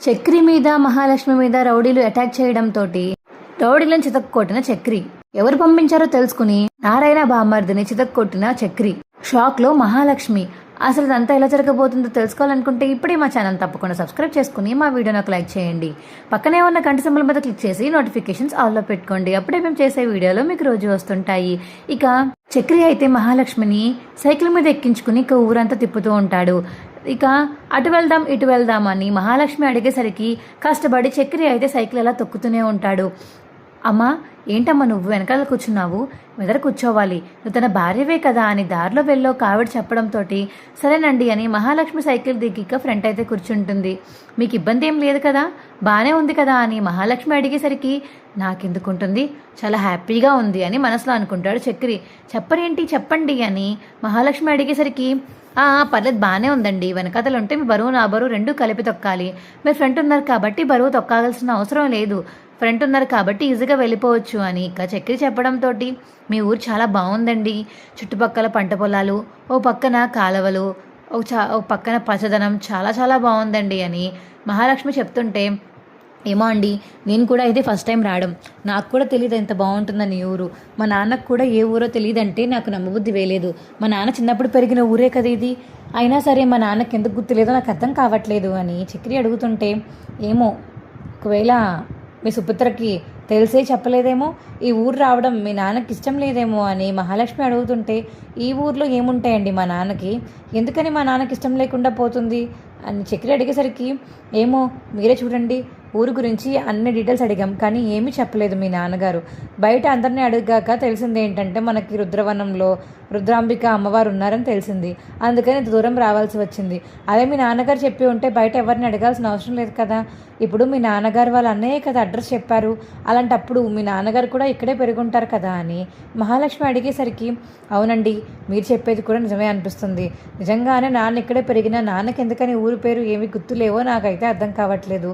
చక్రి మీద మహాలక్ష్మి మీద రౌడీలు అటాక్ చేయడంతో రౌడీలను చితక్కొట్టిన చక్రి. ఎవరు పంపించారో తెలుసుకుని నారాయణ బామ్మర్దిని చితక్కొట్టిన చక్రి. షాక్ లో మహాలక్ష్మి. అసలు ఇదంతా ఎలా జరగబోతుందో తెలుసుకోవాలనుకుంటే ఇప్పుడే మా ఛానల్ తప్పకుండా సబ్స్క్రైబ్ చేసుకుని మా వీడియోని ఒక లైక్ చేయండి. పక్కనే ఉన్న గంట సింబల్ మీద క్లిక్ చేసి నోటిఫికేషన్స్ ఆల్లో పెట్టుకోండి. అప్పుడే మేము చేసే వీడియోలు మీకు రోజు వస్తుంటాయి. ఇక చక్రి అయితే మహాలక్ష్మిని సైకిల్ మీద ఎక్కించుకుని ఇక ఊరంతా తిప్పుతూ ఉంటాడు. ఇక అటు వెళ్దాం ఇటు వెళ్దాం అని మహాలక్ష్మి అడిగేసరికి కష్టపడి చక్రి అయితే సైకిల్ అలా తొక్కుతూనే ఉంటాడు. అమ్మా, ఏంటమ్మా నువ్వు వెనకాల కూర్చున్నావు, మెదర కూర్చోవాలి, నువ్వు తన భార్యవే కదా అని దారిలో వెళ్ళో కావిడ చెప్పడంతో సరేనండి అని మహాలక్ష్మి సైకిల్ దిగిక ఫ్రంట్ అయితే కూర్చుంటుంది. మీకు ఇబ్బంది ఏం లేదు కదా, బాగానే ఉంది కదా అని మహాలక్ష్మి అడిగేసరికి నాకెందుకుంటుంది, చాలా హ్యాపీగా ఉంది అని మనసులో అనుకుంటాడు చక్రి. చెప్పరేంటి చెప్పండి అని మహాలక్ష్మి అడిగేసరికి పర్లేదు బాగానే ఉందండి, వెనకాతలు ఉంటే మీ బరువు నా బరువు రెండూ కలిపి తొక్కాలి, మీరు ఫ్రంట్ ఉన్నారు కాబట్టి బరువు తొక్కాల్సిన అవసరం లేదు, ఫ్రంట్ ఉన్నారు కాబట్టి ఈజీగా వెళ్ళిపోవచ్చు అని ఇక చక్రి చెప్పడంతో మీ ఊరు చాలా బాగుందండి, చుట్టుపక్కల పంట పొలాలు, ఓ పక్కన కాలువలు, ఓ పక్కన పచ్చదనం చాలా చాలా బాగుందండి అని మహాలక్ష్మి చెప్తుంటే ఏమో అండి, నేను కూడా ఇదే ఫస్ట్ టైం రావడం, నాకు కూడా తెలియదు ఎంత బాగుంటుందని ఈ ఊరు, మా నాన్నకు కూడా ఏ ఊరో తెలియదంటే నాకు నమ్మబుద్ధి వేయలేదు, మా నాన్న చిన్నప్పుడు పెరిగిన ఊరే కదా ఇది, అయినా సరే మా నాన్నకి ఎందుకు గుర్తులేదో నాకు అర్థం కావట్లేదు అని చక్రి అడుగుతుంటే ఏమో ఒకవేళ మీ సుపుత్రకి తెలిసే చెప్పలేదేమో, ఈ ఊరు రావడం మీ నాన్నకి ఇష్టం లేదేమో అని మహాలక్ష్మి అడుగుతుంటే ఈ ఊర్లో ఏముంటాయండి మా నాన్నకి, ఎందుకని మా నాన్నకి ఇష్టం లేకుండా పోతుంది అని చక్రి అడిగేసరికి ఏమో మీరే చూడండి, ఊరు గురించి అన్ని డీటెయిల్స్ అడిగాం కానీ ఏమీ చెప్పలేదు మీ నాన్నగారు, బయట అందరినీ అడిగాక తెలిసింది ఏంటంటే మనకి రుద్రవనంలో రుద్రాంబిక అమ్మవారు ఉన్నారని తెలిసింది, అందుకని ఇంత దూరం రావాల్సి వచ్చింది, అదే మీ నాన్నగారు చెప్పి ఉంటే బయట ఎవరిని అడగాల్సిన అవసరం లేదు కదా, ఇప్పుడు మీ నాన్నగారు వాళ్ళ అన్నయ్య కదా అడ్రస్ చెప్పారు, అలాంటప్పుడు మీ నాన్నగారు కూడా ఇక్కడే పెరుగుంటారు కదా అని మహాలక్ష్మి అడిగేసరికి అవునండి మీరు చెప్పేది కూడా నిజమే అనిపిస్తుంది, నిజంగానే నాన్న ఇక్కడే పెరిగిన నాన్నకి ఎందుకని ఊరి పేరు ఏమి గుర్తులేవో నాకైతే అర్థం కావట్లేదు,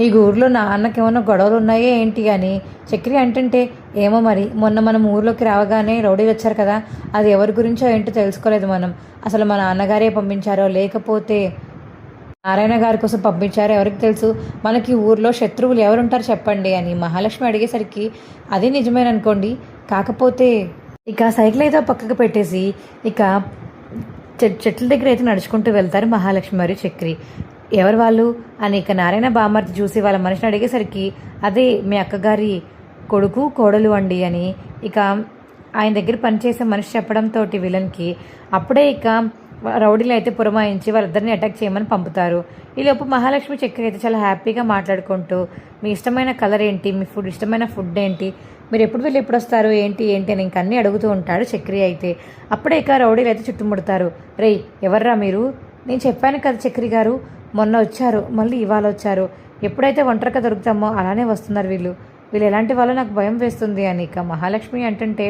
ఈ ఊర్లో నాన్నకి ఏమైనా గొడవలు ఉన్నాయో ఏంటి అని చక్రి అంటుంటే ఏమో మరి మొన్న మనం ఊర్లోకి రావగానే రౌడీలు వచ్చారు కదా, అది ఎవరి గురించో ఏంటో తెలుసుకోలేదు మనం, అసలు మా నాన్నగారే పంపించారో లేకపోతే నారాయణ గారి కోసం పంపించారో ఎవరికి తెలుసు, మనకి ఊర్లో శత్రువులు ఎవరుంటారు చెప్పండి అని మహాలక్ష్మి అడిగేసరికి అది నిజమేననుకోండి, కాకపోతే ఇక సైకిల్ అయితే పక్కకు పెట్టేసి ఇక చెట్ల దగ్గర అయితే నడుచుకుంటూ వెళ్తారు మహాలక్ష్మి మరియు చక్రి. ఎవరు వాళ్ళు అని ఇక నారాయణ బామ్మర్ది చూసి వాళ్ళ మనిషిని అడిగేసరికి అదే మీ అక్కగారి కొడుకు కోడలు అండి అని ఇక ఆయన దగ్గర పనిచేసే మనిషి చెప్పడంతో విలన్కి అప్పుడే ఇక రౌడీలు అయితే పురమాయించి వాళ్ళిద్దరిని అటాక్ చేయమని పంపుతారు. ఈలోపు మహాలక్ష్మి చక్రి అయితే చాలా హ్యాపీగా మాట్లాడుకుంటూ మీ ఇష్టమైన కలర్ ఏంటి, మీ ఇష్టమైన ఫుడ్ ఏంటి, మీరు ఎప్పుడు వెళ్ళి ఎప్పుడు వస్తారు ఏంటి ఏంటి అని ఇంక అన్నీ అడుగుతూ ఉంటాడు చక్రి అయితే. అప్పుడే ఇక రౌడీలు అయితే చుట్టుముడతారు. రేయ్ ఎవర్రా మీరు, నేను చెప్పాను కదా చక్రి గారు మొన్న వచ్చారు మళ్ళీ ఇవాళ వచ్చారు, ఎప్పుడైతే ఒంటరిగా దొరుకుతామో అలానే వస్తున్నారు వీళ్ళు ఎలాంటి వాళ్ళు నాకు భయం వేస్తుంది అని ఇక మహాలక్ష్మి అంటుంటే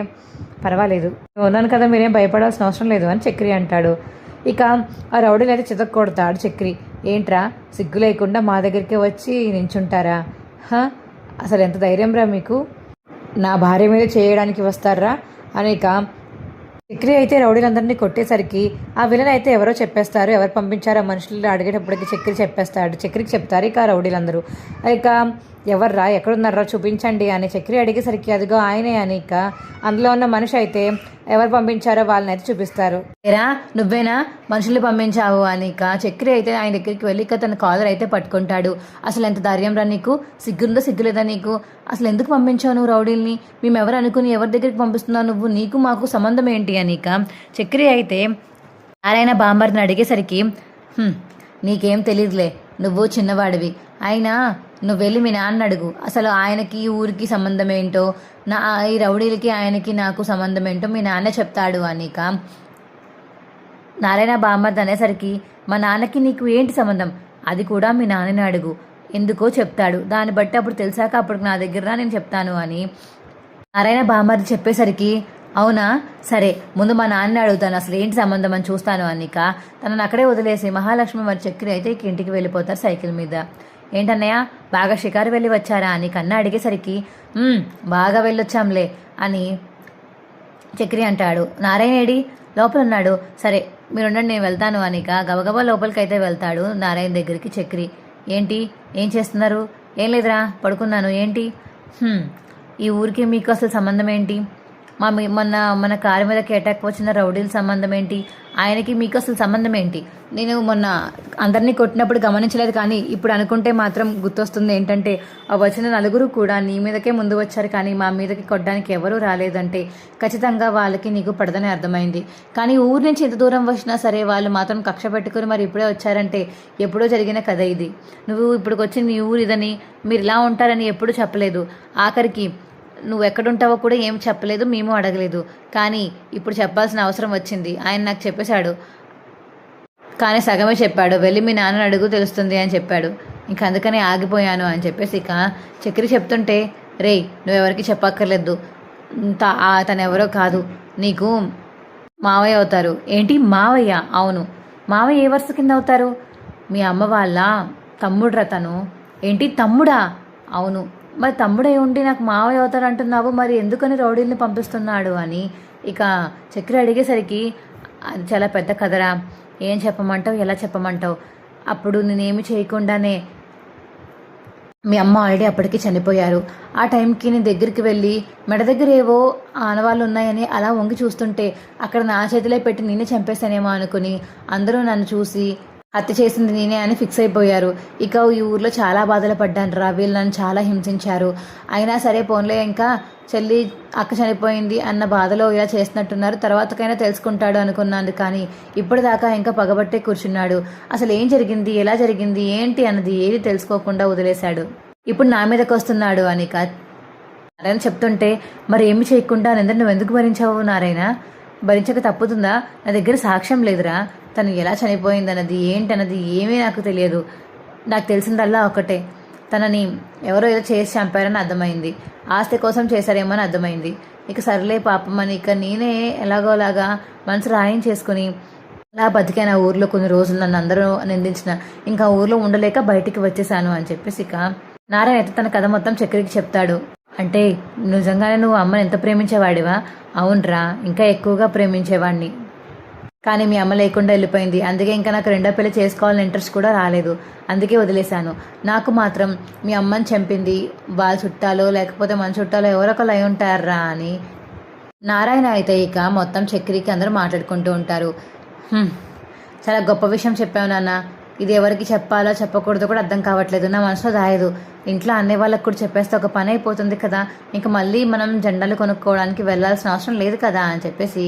పర్వాలేదు ఉన్నాను కదా మీరేం భయపడాల్సిన అవసరం లేదు అని చక్రి అంటాడు. ఇక ఆ రౌడీలు అయితే చితక్కొడతాడు చక్రి. ఏంట్రా సిగ్గు లేకుండా మా దగ్గరికి వచ్చి నించుంటారా, అసలు ఎంత ధైర్యం రా మీకు, నా భార్య మీద చేయడానికి వస్తారా అని ఇక చక్రి అయితే రౌడీలందరినీ కొట్టేసరికి ఆ విలన్ అయితే ఎవరో చెప్పేస్తారు, ఎవరు పంపించారో మనుషులు అడిగేటప్పటికి చక్రి చెప్పేస్తాడు. చక్రికి చెప్తారు ఇక రౌడీలందరూ. ఇక ఎవర్రా ఎక్కడున్నారా చూపించండి అని చక్రి అడిగేసరికి అదిగో ఆయనే అని ఇక అందులో ఉన్న మనిషి అయితే ఎవరు పంపించారో వాళ్ళని అయితే చూపిస్తారు. ఏరా నువ్వేనా మనుషులు పంపించావు అని ఇక చక్రి అయితే ఆయన దగ్గరికి వెళ్ళి ఇక తన కాలర్ అయితే పట్టుకుంటాడు. అసలు ఎంత ధైర్యం రా నీకు, సిగ్గుందో సిగ్గులేదా నీకు, అసలు ఎందుకు పంపించావు నువ్వు రౌడీల్ని, మేము ఎవరు అనుకుని ఎవరి దగ్గరికి పంపిస్తున్నావు నువ్వు, నీకు మాకు సంబంధం ఏంటి అని ఇక చక్రి అయితే నారాయణ బామ్మర్దిని అడిగేసరికి నీకేం తెలియదులే, నువ్వు చిన్నవాడివి, అయినా నువ్వు వెళ్ళి మీ నాన్న అడుగు, అసలు ఆయనకి ఊరికి సంబంధం ఏంటో, ఈ రౌడీలకి ఆయనకి నాకు సంబంధం ఏంటో మీ నాన్న చెప్తాడు అనిక నారాయణ బామ్మర్ది అనేసరికి మా నాన్నకి నీకు ఏంటి సంబంధం, అది కూడా మీ నాన్నని అడుగు, ఎందుకో చెప్తాడు, దాన్ని బట్టి అప్పుడు తెలిసాక అప్పుడు నా దగ్గర నేను చెప్తాను అని నారాయణ బామ్మర్ది చెప్పేసరికి అవునా సరే ముందు మా నాన్నని అడుగుతాను అసలు ఏంటి సంబంధం అని చూస్తాను అనిక తనను అక్కడే వదిలేసి మహాలక్ష్మి మరి చక్రి అయితే ఇంటికి వెళ్ళిపోతారు సైకిల్ మీద. ఏంటన్నయ్య బాగా షికారు వెళ్ళి వచ్చారా అని కన్నా అడిగేసరికి బాగా వెళ్ళొచ్చాంలే అని చక్రి అంటాడు. నారాయణేడి లోపల ఉన్నాడు, సరే మీరుండండి నేను వెళ్తాను అనిక గబగబా లోపలికైతే వెళ్తాడు నారాయణ దగ్గరికి చక్రి. ఏంటి ఏం చేస్తున్నారు? ఏం లేదురా పడుకున్నాను. ఏంటి? "హ్మ్, ఈ ఊరికి మీకు అసలు సంబంధం ఏంటి? మన కారు మీదకి అటాక్ వచ్చిన రౌడీల సంబంధం ఏంటి? ఆయనకి మీకు అసలు సంబంధం ఏంటి? నేను మొన్న అందరినీ కొట్టినప్పుడు గమనించలేదు, కానీ ఇప్పుడు అనుకుంటే మాత్రం గుర్తొస్తుంది ఏంటంటే ఆ వచ్చిన నలుగురు కూడా నీ మీదకే ముందు వచ్చారు, కానీ మా మీదకి కొట్టడానికి ఎవరూ రాలేదంటే ఖచ్చితంగా వాళ్ళకి నీకు పడదని అర్థమైంది. కానీ ఊరు నుంచి ఎంత దూరం వచ్చినా సరే వాళ్ళు మాత్రం కక్ష పెట్టుకుని మరి ఇప్పుడే వచ్చారంటే ఎప్పుడో జరిగిన కథ ఇది. నువ్వు ఇప్పుడు వచ్చి నీ ఊరు ఇదని, మీరు ఇలా ఉంటారని ఎప్పుడూ చెప్పలేదు. ఆఖరికి నువ్వు ఎక్కడుంటావో కూడా ఏం చెప్పలేదు, మేము అడగలేదు. కానీ ఇప్పుడు చెప్పాల్సిన అవసరం వచ్చింది. ఆయన నాకు చెప్పేశాడు, కానీ సగమే చెప్పాడు. వెళ్ళి మీ నాన్నని అడుగు తెలుస్తుంది అని చెప్పాడు. ఇంక అందుకని ఆగిపోయాను అని చెప్పేసి ఇక చక్రి చెప్తుంటే, రేయ్ నువ్వెవరికి చెప్పక్కర్లేదు, తను ఎవరో కాదు, నీకు మావయ్య అవుతారు. ఏంటి మావయ్య? అవును. మావయ్య ఏ వరుస కింద అవుతారు? మీ అమ్మ వాళ్ళ తమ్ముడ్రా తను. ఏంటి తమ్ముడా? అవును. మరి తమ్ముడే ఉండి నాకు మావయ్య అవుతాడు అంటున్నావు, మరి ఎందుకని రౌడీల్ని పంపిస్తున్నాడు అని ఇక చక్రి అడిగేసరికి, అది చాలా పెద్ద కథరా, ఏం చెప్పమంటావు, ఎలా చెప్పమంటావు? అప్పుడు నేనేమి చేయకుండానే మీ అమ్మ ఆల్రెడీ అప్పటికి చనిపోయారు. ఆ టైంకి నేను దగ్గరికి వెళ్ళి మెడ దగ్గర ఏవో ఆనవాళ్ళు ఉన్నాయని అలా వంగి చూస్తుంటే అక్కడ నా చేతిలో పెట్టి నేనే చంపేశానేమో అనుకుని అందరూ నన్ను చూసి హత్య చేసింది నేనే అని ఫిక్స్ అయిపోయారు. ఇక ఈ ఊర్లో చాలా బాధలు పడ్డాను రా, వీళ్ళు నన్ను చాలా హింసించారు. అయినా సరే పోన్లే, ఇంకా చెల్లి అక్క చనిపోయింది అన్న బాధలో ఇలా చేస్తున్నట్టున్నారు, తర్వాతకైనా తెలుసుకుంటాడు అనుకున్నాను. కానీ ఇప్పటిదాకా ఇంకా పగబట్టే కూర్చున్నాడు. అసలు ఏం జరిగింది, ఎలా జరిగింది, ఏంటి అన్నది ఏది తెలుసుకోకుండా వదిలేశాడు. ఇప్పుడు నా మీదకి వస్తున్నాడు అని నారాయణ చెప్తుంటే, మరి ఏమి చేయకుండా నిందరు నువ్వు ఎందుకు భరించావు నారాయణ? భరించక తప్పుతుందా? నా దగ్గర సాక్ష్యం లేదురా, తను ఎలా చనిపోయిందన్నది ఏంటన్నది ఏమీ నాకు తెలియదు. నాకు తెలిసిందల్లా ఒకటే, తనని ఎవరో ఏదో చేసి చంపారని అర్థమైంది, ఆస్తి కోసం చేశారేమో అని అర్థమైంది. ఇక సర్లే పాపం అని ఇక నేనే ఎలాగోలాగా మనసు రాయం చేసుకుని అలా బతికాను ఆ ఊర్లో కొన్ని రోజులు. నన్ను అందరూ నిందించిన, ఇంకా ఊర్లో ఉండలేక బయటికి వచ్చేసాను అని చెప్పేసి ఇక నారాయణ అయితే తన కథ మొత్తం చక్రికి చెప్తాడు. అంటే నిజంగానే నువ్వు అమ్మని ఎంత ప్రేమించేవాడివా? అవునరా, ఇంకా ఎక్కువగా ప్రేమించేవాడిని, కానీ మీ అమ్మ లేకుండా వెళ్ళిపోయింది. అందుకే ఇంకా నాకు రెండో పెళ్లి చేసుకోవాలని ఇంట్రెస్ట్ కూడా రాలేదు, అందుకే వదిలేశాను. నాకు మాత్రం మీ అమ్మని చంపింది వాళ్ళ చుట్టాలో లేకపోతే మన చుట్టాలో ఎవరొకరు అయి ఉంటారా అని నారాయణ అయితే ఇక మొత్తం చక్రికి అందరూ మాట్లాడుకుంటూ ఉంటారు. చాలా గొప్ప విషయం చెప్పావు నాన్న, ఇది ఎవరికి చెప్పాలో చెప్పకూడదు కూడా అర్థం కావట్లేదు, నా మనసులో దాయదు. ఇంట్లో అన్ని వాళ్ళకి కూడా చెప్పేస్తే ఒక పని అయిపోతుంది కదా, ఇంకా మళ్ళీ మనం జెండాలు కొనుక్కోవడానికి వెళ్ళాల్సిన అవసరం లేదు కదా అని చెప్పేసి